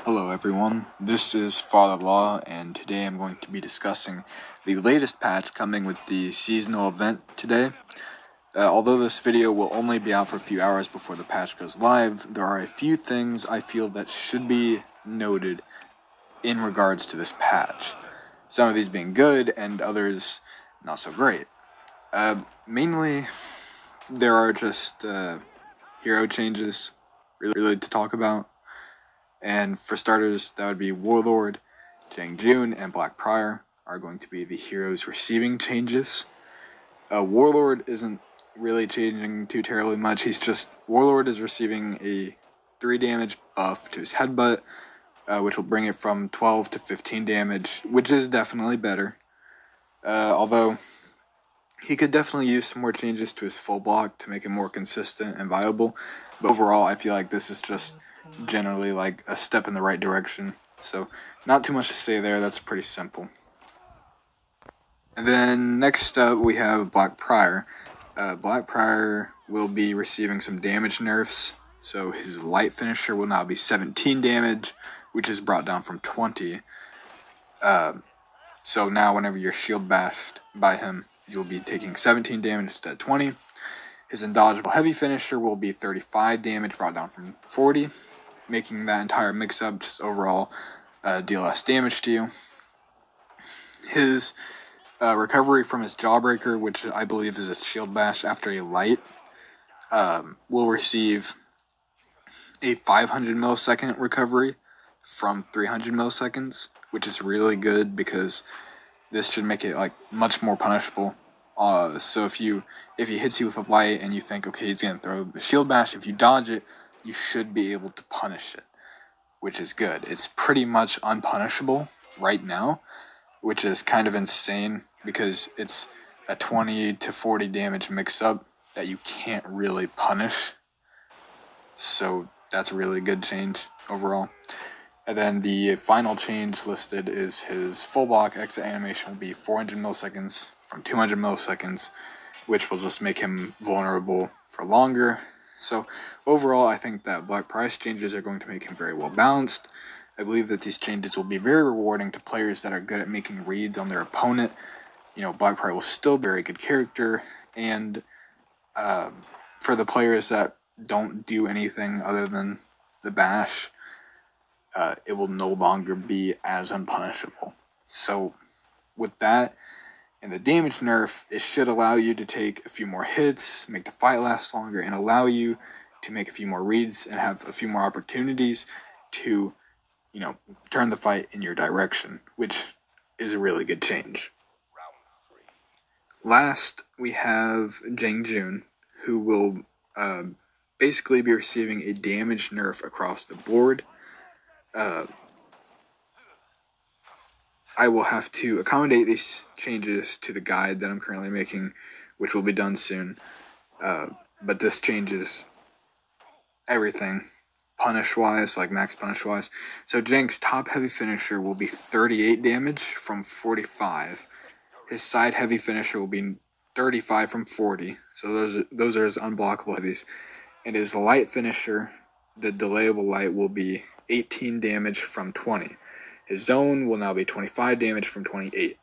Hello everyone, this is Father Law, and today I'm going to be discussing the latest patch coming with the seasonal event today. Although this video will only be out for a few hours before the patch goes live, there are a few things I feel that should be noted in regards to this patch. Some of these being good, and others not so great. Mainly, there are just hero changes really to talk about. And for starters, that would be Warlord, Jang Jun, and Black Prior are going to be the heroes receiving changes. Warlord isn't really changing too terribly much. Warlord is receiving a 3 damage buff to his headbutt, which will bring it from 12 to 15 damage, which is definitely better. Although, he could definitely use some more changes to his full block to make it more consistent and viable. But overall, I feel like this is just generally like a step in the right direction. So, not too much to say there, that's pretty simple. And then next up we have Black Prior. Black Prior will be receiving some damage nerfs. So his light finisher will now be 17 damage, which is brought down from 20. So now whenever you're shield bashed by him, you'll be taking 17 damage instead of 20. His indodgeable heavy finisher will be 35 damage, brought down from 40, making that entire mix-up just overall deal less damage to you. His recovery from his Jawbreaker, which I believe is a shield bash after a light, will receive a 500 millisecond recovery from 300 milliseconds, which is really good because this should make it like much more punishable. So if he hits you with a light and you think, okay, he's gonna throw the shield bash, if you dodge it, you should be able to punish it, which is good. It's pretty much unpunishable right now, which is kind of insane because it's a 20 to 40 damage mix-up that you can't really punish. So that's a really good change overall. And then the final change listed is his full block exit animation will be 400 milliseconds from 200 milliseconds, which will just make him vulnerable for longer. So overall, I think that Black Price changes are going to make him very well balanced. I believe that these changes will be very rewarding to players that are good at making reads on their opponent. You know, Black Price will still be a very good character, and for the players that don't do anything other than the bash, it will no longer be as unpunishable. So with that, and the damage nerf, it should allow you to take a few more hits, make the fight last longer, and allow you to make a few more reads and have a few more opportunities to, you know, turn the fight in your direction, which is a really good change. Last, we have Jang Jun, who will basically be receiving a damage nerf across the board. I will have to accommodate these changes to the guide that I'm currently making, which will be done soon. But this changes everything, punish-wise, like max punish-wise. So Jang's top heavy finisher will be 38 damage from 45. His side heavy finisher will be 35 from 40. So those are his unblockable heavies. And his light finisher, the delayable light, will be 18 damage from 20. His zone will now be 25 damage from 28.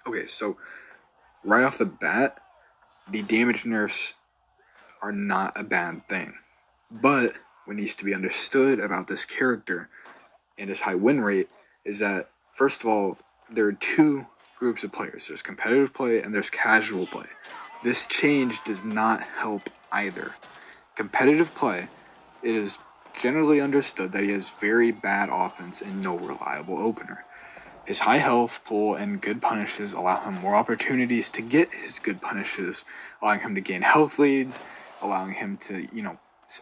Okay, so right off the bat, the damage nerfs are not a bad thing. But what needs to be understood about this character and his high win rate is that, first of all, there are two groups of players. There's competitive play and there's casual play. This change does not help either. Competitive play, it is generally understood that he has very bad offense and no reliable opener. His high health pool and good punishes allow him more opportunities to get his good punishes, allowing him to gain health leads, allowing him to, you know,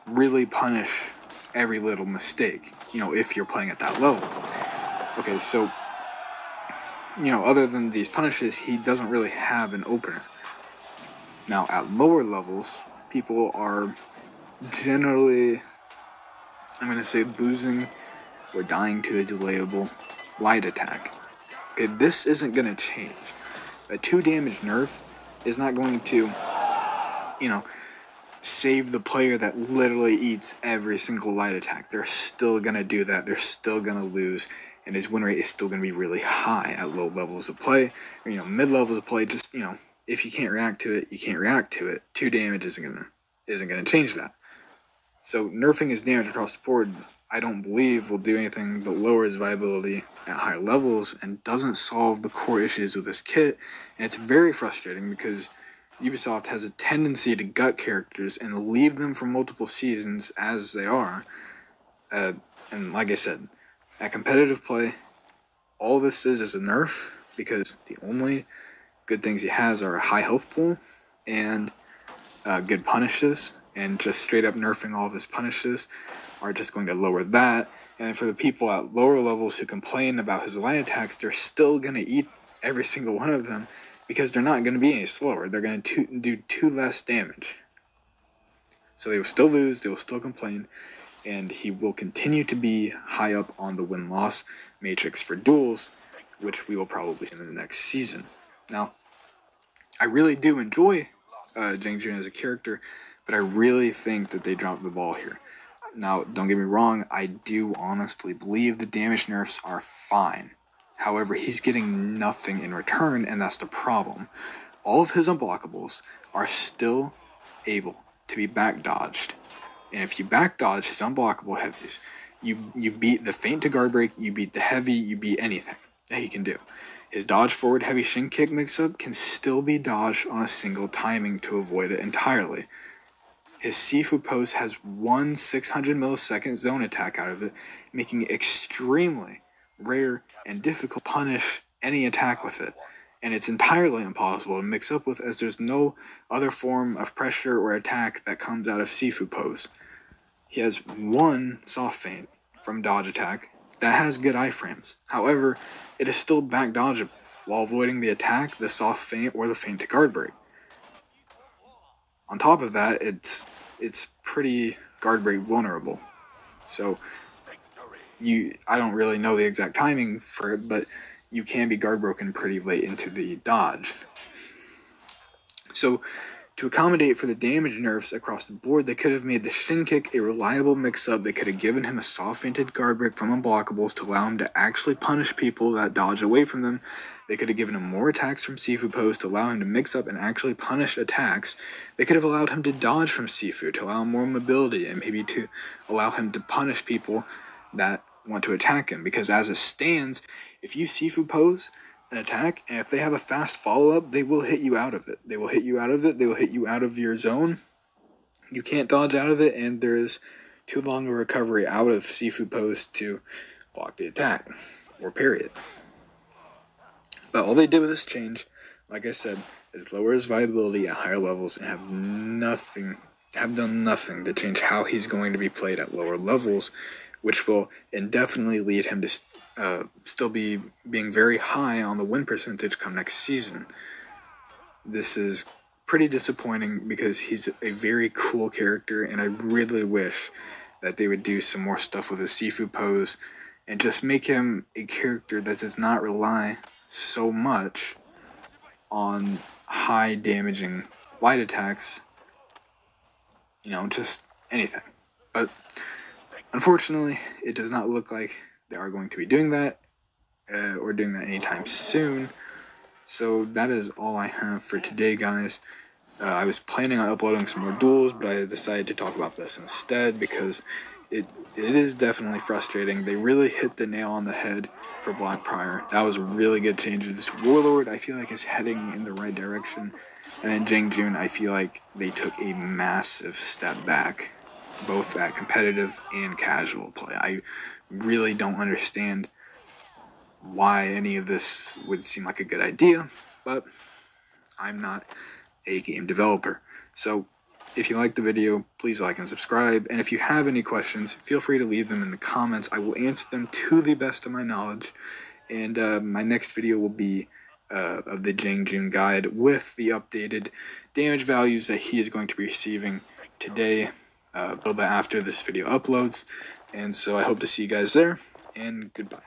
really punish every little mistake, you know, if you're playing at that level. Okay, so, you know, other than these punishes, he doesn't really have an opener. Now, at lower levels, people are generally, I'm going to say, losing or dying to a delayable light attack. Okay, this isn't going to change. A 2 damage nerf is not going to, you know, save the player that literally eats every single light attack. They're still going to do that. They're still going to lose. And his win rate is still going to be really high at low levels of play. Or, mid levels of play, just, if you can't react to it, you can't react to it. 2 damage isn't gonna change that. So nerfing his damage across the board, I don't believe will do anything but lower his viability at higher levels and doesn't solve the core issues with this kit. And it's very frustrating because Ubisoft has a tendency to gut characters and leave them for multiple seasons as they are. And like I said, at competitive play, all this is a nerf because the only good things he has are a high health pool and good punishes, and just straight up nerfing all of his punishes are just going to lower that. And for the people at lower levels who complain about his light attacks, they're still going to eat every single one of them because they're not going to be any slower. They're going to do 2 less damage. So they will still lose, they will still complain, and he will continue to be high up on the win-loss matrix for duels, which we will probably see in the next season. Now, I really do enjoy Jang Jun as a character, but I really think that they dropped the ball here. Now, don't get me wrong, I do honestly believe the damage nerfs are fine. However, he's getting nothing in return, and that's the problem. All of his unblockables are still able to be back dodged. And if you back dodge his unblockable heavies, you beat the feint to guard break, you beat the heavy, you beat anything that he can do. His dodge forward heavy shin kick mix-up can still be dodged on a single timing to avoid it entirely. His Sifu pose has one 600 millisecond zone attack out of it, making it extremely rare and difficult to punish any attack with it. And it's entirely impossible to mix up with, as there's no other form of pressure or attack that comes out of Sifu pose. He has one soft feint from dodge attack that has good iframes. However, it is still back dodgeable while avoiding the attack, the soft feint, or the feint to guard break. On top of that, it's pretty guard break vulnerable. So I don't really know the exact timing for it, but you can be guard broken pretty late into the dodge. So to accommodate for the damage nerfs across the board, they could have made the shin kick a reliable mix-up. They could have given him a soft feinted guard break from unblockables to allow him to actually punish people that dodge away from them. They could have given him more attacks from Sifu pose to allow him to mix up and actually punish attacks. They could have allowed him to dodge from Sifu to allow more mobility and maybe to allow him to punish people that want to attack him. Because as it stands, if you Sifu pose an attack, and if they have a fast follow-up, they will hit you out of it. They will hit you out of it. They will hit you out of your zone. You can't dodge out of it, and there is too long a recovery out of Sifu pose to block the attack or parry it. But all they did with this change, like I said, is lower his viability at higher levels and have done nothing to change how he's going to be played at lower levels, which will indefinitely lead him to still be being very high on the win percentage come next season. This is pretty disappointing because he's a very cool character, and I really wish that they would do some more stuff with his Sifu pose and just make him a character that does not rely so much on high damaging light attacks, just anything. But unfortunately, it does not look like they are going to be doing that, or doing that anytime soon. So that is all I have for today, guys. I was planning on uploading some more duels, but I decided to talk about this instead because it is definitely frustrating. They really hit the nail on the head for Black Prior. That was a really good change. This Warlord, I feel like, is heading in the right direction. And then Jang Jun, I feel like they took a massive step back, both at competitive and casual play. I really don't understand why any of this would seem like a good idea, but I'm not a game developer. So if you liked the video, please like and subscribe, and if you have any questions, feel free to leave them in the comments. I will answer them to the best of my knowledge, and my next video will be of the Jang Jun guide with the updated damage values that he is going to be receiving today, a little bit after this video uploads. And so I hope to see you guys there, and goodbye.